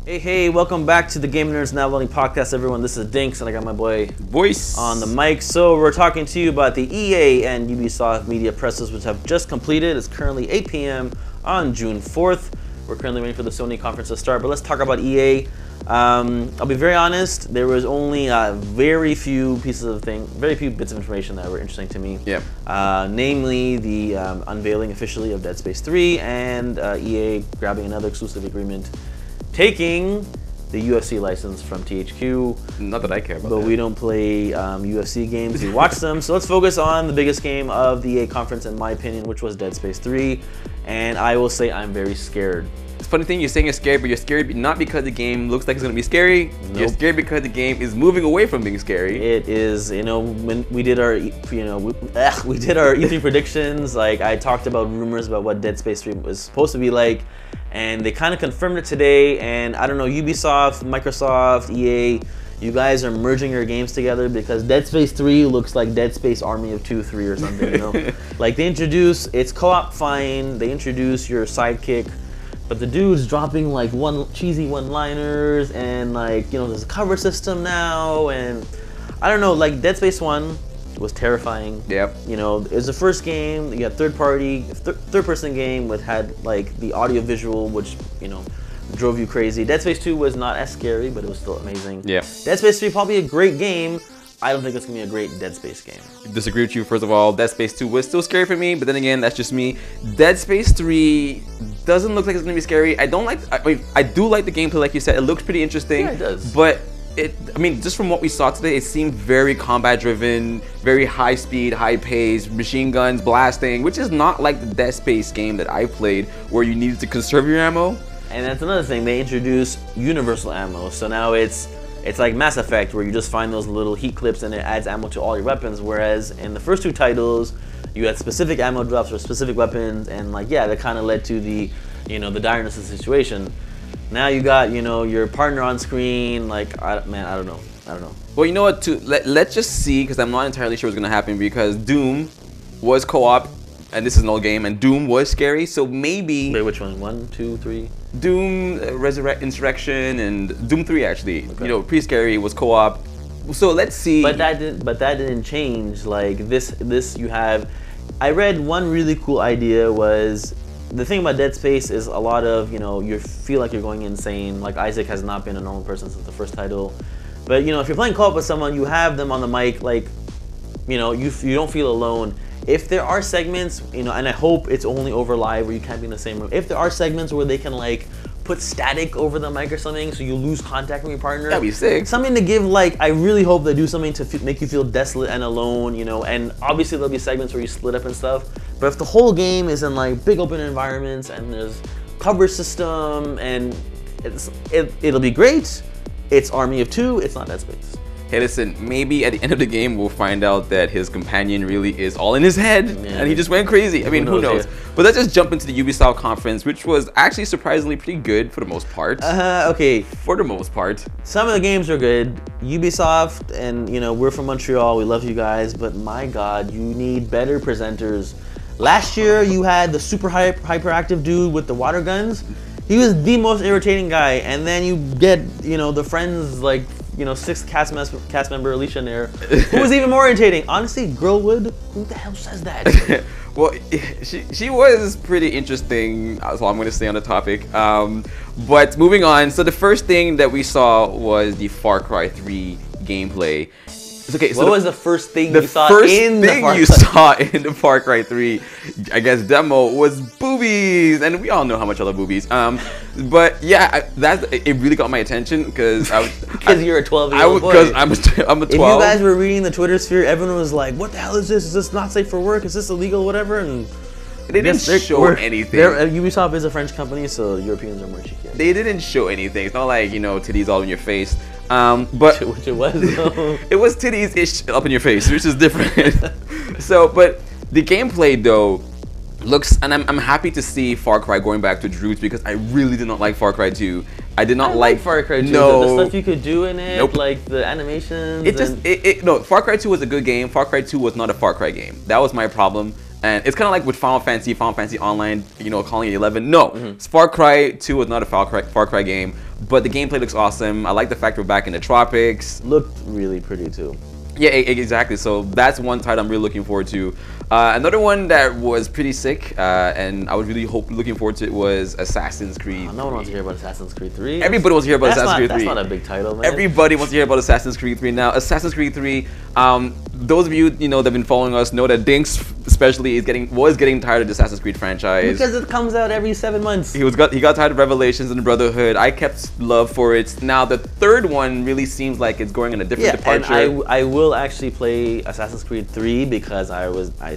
Hey, welcome back to the GamerNerdz Now Learning Podcast, everyone. This is Dinx, and I got my boy Voice on the mic. So we're talking to you about the EA and Ubisoft media presses, which have just completed. It's currently 8 p.m. on June 4th. We're currently waiting for the Sony conference to start, but let's talk about EA. I'll be very honest, there was only very few bits of information that were interesting to me. Yep. Namely, the unveiling officially of Dead Space 3 and EA grabbing another exclusive agreement, taking the UFC license from THQ. Not that I care about but that. We don't play UFC games, we watch them. So let's focus on the biggest game of the EA conference, in my opinion, which was Dead Space 3. And I will say I'm very scared. It's a funny thing, you're saying you're scared, but you're scared not because the game looks like it's going to be scary. Nope. You're scared because the game is moving away from being scary. It is, when we did our, we did our E3 predictions, like I talked about rumors about what Dead Space 3 was supposed to be like, and they kind of confirmed it today. And I don't know, Ubisoft, Microsoft, EA, you guys are merging your games together, because Dead Space 3 looks like Dead Space Army of 2-3 or something, Like they introduce, it's co-op fine, they introduce your sidekick, but the dude's dropping like cheesy one-liners, and like, there's a cover system now, and I don't know, like Dead Space 1 was terrifying. Yep. It was the first game, you got third-person game had like the audio visual, which, drove you crazy. Dead Space 2 was not as scary, but it was still amazing. Yeah. Dead Space 3, probably a great game. I don't think it's gonna be a great Dead Space game. Disagree with you. First of all, Dead Space 2 was still scary for me, but then again, that's just me. Dead Space 3 doesn't look like it's gonna be scary. I do like the gameplay, like you said. It looks pretty interesting. Yeah, it does. But just from what we saw today, it seemed very combat driven, very high speed, high pace, machine guns, blasting, which is not like the Dead Space game that I played, where you needed to conserve your ammo. And that's another thing, they introduced universal ammo. So now it's like Mass Effect, where you just find those little heat clips and it adds ammo to all your weapons, whereas in the first two titles, you had specific ammo drops for specific weapons, and like, yeah, that kind of led to the, the direness of the situation. Now you got, your partner on screen, like, I don't know. Well, you know what, let's just see, because I'm not entirely sure what's going to happen, because Doom was co-op, and this is an old game, and Doom was scary, so maybe... Wait, which one? 1, 2, 3? Doom, Insurrection, and Doom 3 actually. Okay. Pretty scary, was co-op. So let's see. But that didn't change. Like this you have. I read one really cool idea was, the thing about Dead Space is a lot of, you feel like you're going insane. Like Isaac has not been a normal person since the first title. But if you're playing co-op with someone, you have them on the mic, like, you don't feel alone. If there are segments, and I hope it's only over live where you can't be in the same room. If there are segments where they can like put static over the mic or something, so you lose contact with your partner, that'd be sick. Something to give, like, I really hope they do something to make you feel desolate and alone, and obviously there'll be segments where you split up and stuff. But if the whole game is in like big open environments and there's cover system and it'll be great. It's Army of 2. It's not Dead Space. Hey, listen, maybe at the end of the game we'll find out that his companion really is all in his head, and he just went crazy. I mean, who knows? Yeah. But let's just jump into the Ubisoft conference, which was actually surprisingly pretty good for the most part. Okay. For the most part. Some of the games are good. Ubisoft, and we're from Montreal, we love you guys, but my God, you need better presenters. Last year, you had the super hyperactive dude with the water guns. He was the most irritating guy, and then you get, the friends like, 6th cast member Alicia in there, who was even more irritating. Honestly, Girlwood, who the hell says that? Well, she was pretty interesting, that's all I'm going to say on the topic. But moving on, so the first thing that we saw was the Far Cry 3 gameplay. Okay, so what was the first thing you saw in the Far Cry 3, I guess, demo was boobies, and we all know how much I love boobies. But yeah, it really got my attention because you're a 12-year-old boy. Because I'm a 12. If you guys were reading the Twitter sphere, everyone was like, "What the hell is this? Is this not safe for work? Is this illegal? Whatever." And they didn't show anything. Ubisoft is a French company, so Europeans are more cheeky. They didn't show anything. It's not like titties all in your face. But which it was though. It was titties-ish up in your face, which is different. But the gameplay though looks, and I'm happy to see Far Cry going back to its roots, because I really did not like Far Cry 2. I did not like Far Cry 2. No, the stuff you could do in it, nope. Like the animations. No. Far Cry 2 was a good game. Far Cry 2 was not a Far Cry game. That was my problem. And it's kind of like with Final Fantasy Online, calling it 11. No, Far Cry 2 was not a Far Cry game. but the gameplay looks awesome. I like the fact we're back in the tropics. Looked really pretty too. Yeah, exactly. So that's one title I'm really looking forward to. Another one that was pretty sick, and I was really looking forward to it, was Assassin's Creed. No one wants to hear about Assassin's Creed 3. Everybody wants to hear about Assassin's Creed 3. That's not a big title, man. Everybody wants to hear about Assassin's Creed 3. Now, Assassin's Creed 3, those of you that have been following us know that Dinx especially was getting tired of the Assassin's Creed franchise. Because it comes out every 7 months. He got tired of Revelations and the Brotherhood. I kept love for it. Now, the third one really seems like it's going in a different departure. And I will actually play Assassin's Creed 3 because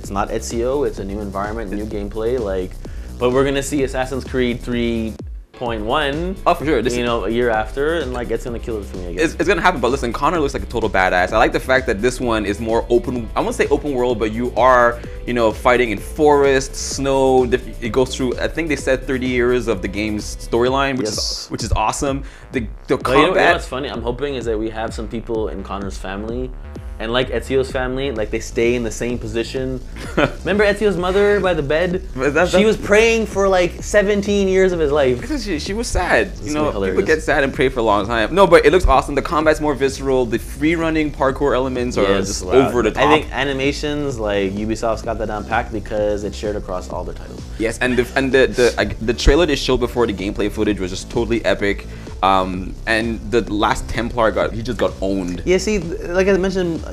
it's not Ezio, it's a new environment, new gameplay, but we're gonna see Assassin's Creed 3.1. Oh, for sure. A year after, and it's gonna kill it for me, I guess. It's gonna happen, but listen, Connor looks like a total badass. I like the fact that this one is more open. I won't say open world, but you are, fighting in forests, snow. It goes through, I think they said 30 years of the game's storyline, which is awesome. The combat. You know what's funny? I'm hoping is that we have some people in Connor's family. And like Ezio's family, they stay in the same position. Remember Ezio's mother by the bed? She was praying for 17 years of his life. Because she was sad. People get sad and pray for a long time. No, but it looks awesome. The combat's more visceral. The free-running parkour elements are just over the top. I think animations, Ubisoft's got that down packed because it's shared across all their titles. Yes, and the trailer they showed before the gameplay footage was just totally epic. And the last Templar just got owned. Yeah, see, like I mentioned,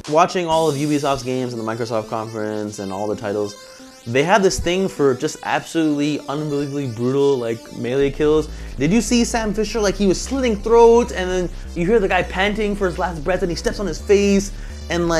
watching all of Ubisoft's games and the Microsoft conference and all the titles, they have this thing for just absolutely unbelievably brutal melee kills. Did you see Sam Fisher? He was slitting throats, and then you hear the guy panting for his last breath, and he steps on his face, and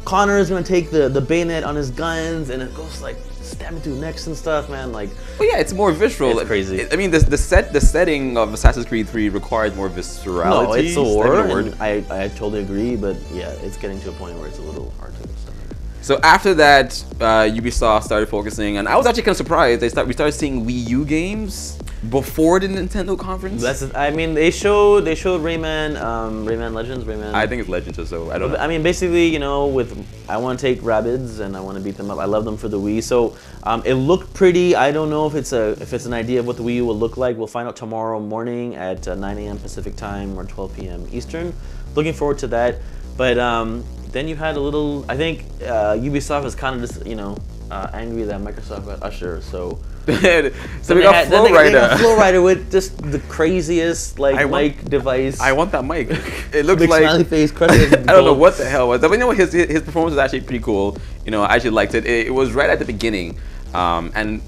Connor is gonna take the bayonet on his guns, and it goes stabbing through necks and stuff, man. Well, yeah, it's more visceral. It's crazy. I mean, the setting of Assassin's Creed 3 requires more viscerality. No, it's a war. And I totally agree, but yeah, it's getting to a point where it's a little hard to understand. So after that, Ubisoft started focusing, and I was actually kind of surprised. We started seeing Wii U games before the Nintendo conference. They showed Rayman Legends. I think it's Legends or so. I don't know. I mean, basically, I want to take Rabbids and I want to beat them up. I love them for the Wii. So it looked pretty. I don't know if it's an idea of what the Wii U will look like. We'll find out tomorrow morning at 9 a.m. Pacific time or 12 p.m. Eastern. Looking forward to that. But then you had a little. I think Ubisoft is kind of just angry that Microsoft got Usher. So. So we got Flow Rider. They got Flow Rider with just the craziest mic device. I want that mic. It looks big like smiley face. I don't know what the hell was that. But his performance was actually pretty cool. I actually liked it. It was right at the beginning, and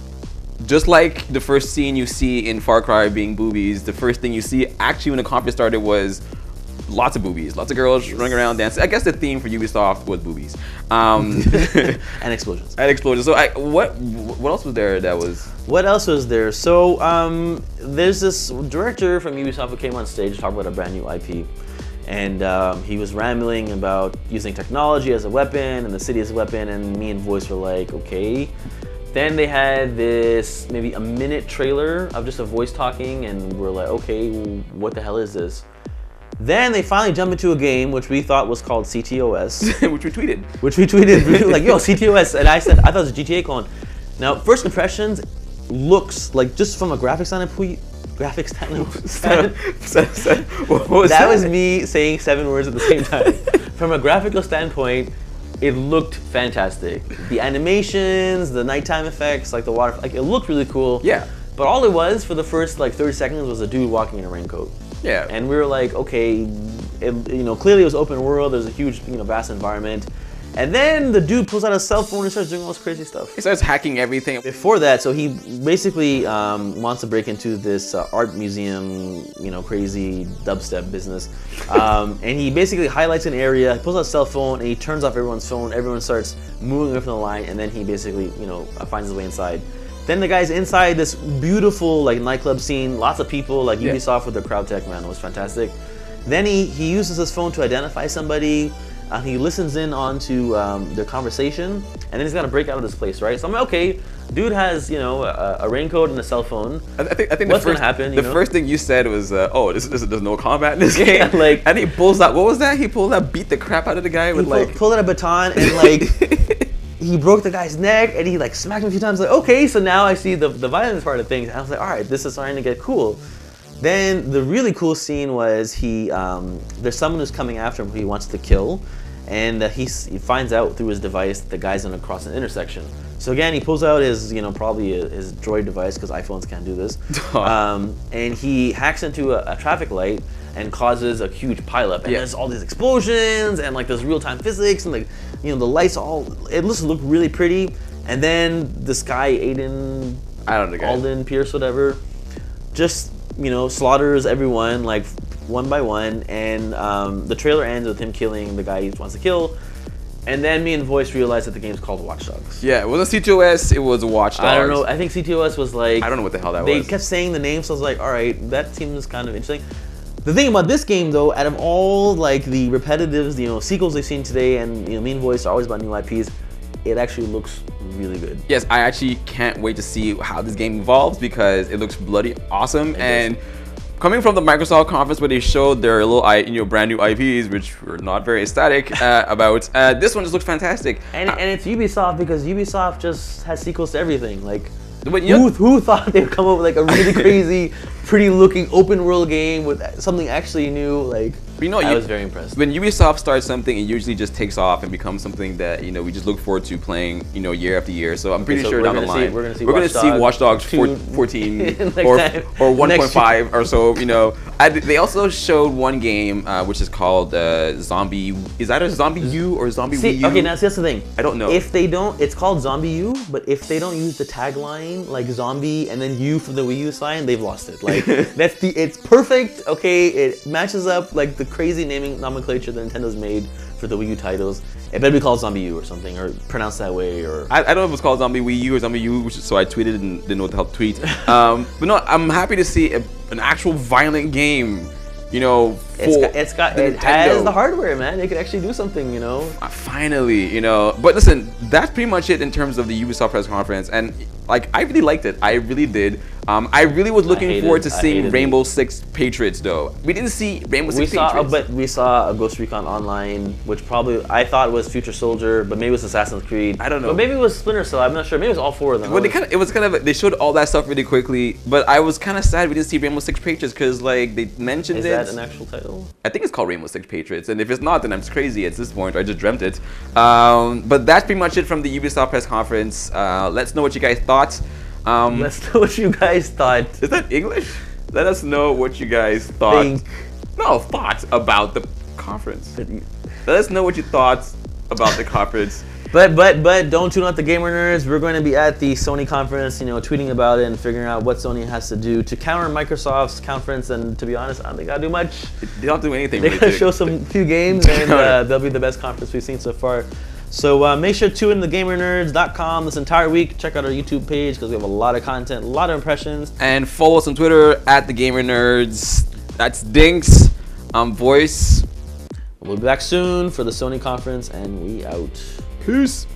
just like the first scene you see in Far Cry being boobies, the first thing you see actually when the conference started was lots of boobies, lots of girls running around dancing. I guess the theme for Ubisoft was boobies, and explosions. And explosions. So what else was there that was? What else was there? So there's this director from Ubisoft who came on stage to talk about a brand new IP, and he was rambling about using technology as a weapon and the city as a weapon, and me and Voice were like, okay. Then they had this maybe a minute trailer of just a voice talking, and we're like, okay, what the hell is this? Then they finally jumped into a game which we thought was called CTOS. Which we tweeted. We were like, yo, CTOS. And I thought it was a GTA clone. Now, first impressions, looks like, just from a graphics standpoint, that was me saying 7 words at the same time. From a graphical standpoint, it looked fantastic. The animations, the nighttime effects, the water, it looked really cool. Yeah. But all it was for the first 30 seconds was a dude walking in a raincoat. Yeah. And we were like, okay, clearly it was open world. There's a huge, vast environment. And then the dude pulls out a cell phone and starts doing all this crazy stuff. He starts hacking everything. Before that, so he basically wants to break into this art museum, crazy dubstep business. And he basically highlights an area, pulls out a cell phone, and he turns off everyone's phone. Everyone starts moving away from the line, and then he basically, finds his way inside. Then the guy's inside this beautiful nightclub scene, lots of people, Ubisoft with their crowd tech, man, it was fantastic. Then he uses his phone to identify somebody. He listens in onto their conversation, and then he's got to break out of this place, right? So I'm like, okay, dude has a raincoat and a cell phone. I think what's gonna happen? The first thing you said was, "Oh, there's no combat in this game." Yeah, and he pulls out, what was that? He pulled out, beat the crap out of the guy with pulled out a baton and he broke the guy's neck, and he smacked him a few times. Okay, so now I see the violence part of things. And I was like, all right, this is starting to get cool. Then the really cool scene was there's someone who's coming after him who he wants to kill, and he finds out through his device that the guy's gonna cross an intersection. So again, he pulls out his, probably his Droid device, because iPhones can't do this, and he hacks into a traffic light and causes a huge pileup. And there's all these explosions and like there's real-time physics and like, the lights it looks really pretty. And then this guy, Aiden, I don't know, Alden Pierce, whatever, just slaughters everyone like one by one. And the trailer ends with him killing the guy he wants to kill. And then me and Voice realized that the game's called Watch Dogs. Yeah, it wasn't CTOS, it was Watch Dogs. I don't know. I think CTOS was like... I don't know what the hell that was. They kept saying the name, so I was like, all right, that seems kind of interesting. The thing about this game, though, out of all like the repetitives, sequels they've seen today, and me and Voice are always about new IPs, it actually looks really good. Yes, I actually can't wait to see how this game evolves because it looks bloody awesome. And coming from the Microsoft conference where they showed their little brand new IPs, which were not very ecstatic about, this one just looks fantastic. And it's Ubisoft, because Ubisoft just has sequels to everything. Like, but who thought they would come up with like a really crazy, pretty looking open world game with something actually new? Like, I was very impressed. When Ubisoft starts something, it usually just takes off and becomes something that we just look forward to playing year after year. So I'm pretty sure down the line we're gonna see Watch Dogs 14 or 1.5 or so. They also showed one game which is called Zombie. Is that a Zombie U or Zombie WiiU? Okay, now that's the thing. I don't know. If they don't, it's called Zombie U. But if they don't use the tagline like Zombie and then U from the Wii U sign, they've lost it. Like it's perfect. Okay, it matches up like the crazy naming nomenclature that Nintendo's made for the Wii U titles. It better be called Zombie U or something, or pronounced that way, or... I don't know if it's called Zombie Wii U or Zombie U, so I tweeted and didn't know what the hell to tweet. But no, I'm happy to see an actual violent game, it has the hardware, man. It could actually do something, Finally, But listen, that's pretty much it in terms of the Ubisoft press conference, and like I really liked it. I really did. I really was looking forward to seeing Rainbow Six Patriots, though. We didn't see Rainbow Six Patriots. But we saw a Ghost Recon Online, which probably I thought was Future Soldier, but maybe it was Assassin's Creed. I don't know. But maybe it was Splinter Cell. I'm not sure. Maybe it was all four of them. Well, they showed all that stuff really quickly, but I was kind of sad we didn't see Rainbow Six Patriots because like they mentioned it. Is that an actual title? I think it's called Rainbow Six Patriots, and if it's not, then I'm crazy at this point. I just dreamt it. But that's pretty much it from the Ubisoft press conference. Let's know what you guys thought. Let's know what you guys thought. Is that English? Let us know what you guys thought. Thought about the conference. Let us know what you thought about the conference. But don't tune out the GamerNerdz. We're going to be at the Sony conference, tweeting about it and figuring out what Sony has to do to counter Microsoft's conference. And to be honest, I don't think I'll do much. They don't do anything. They're going to show few games, and they'll be the best conference we've seen so far. So make sure to tune in to GamerNerdz.com this entire week. Check out our YouTube page because we have a lot of content, a lot of impressions. And follow us on Twitter at TheGamerNerdz. That's Dinx. I'm Voice. We'll be back soon for the Sony conference, and we out. Peace.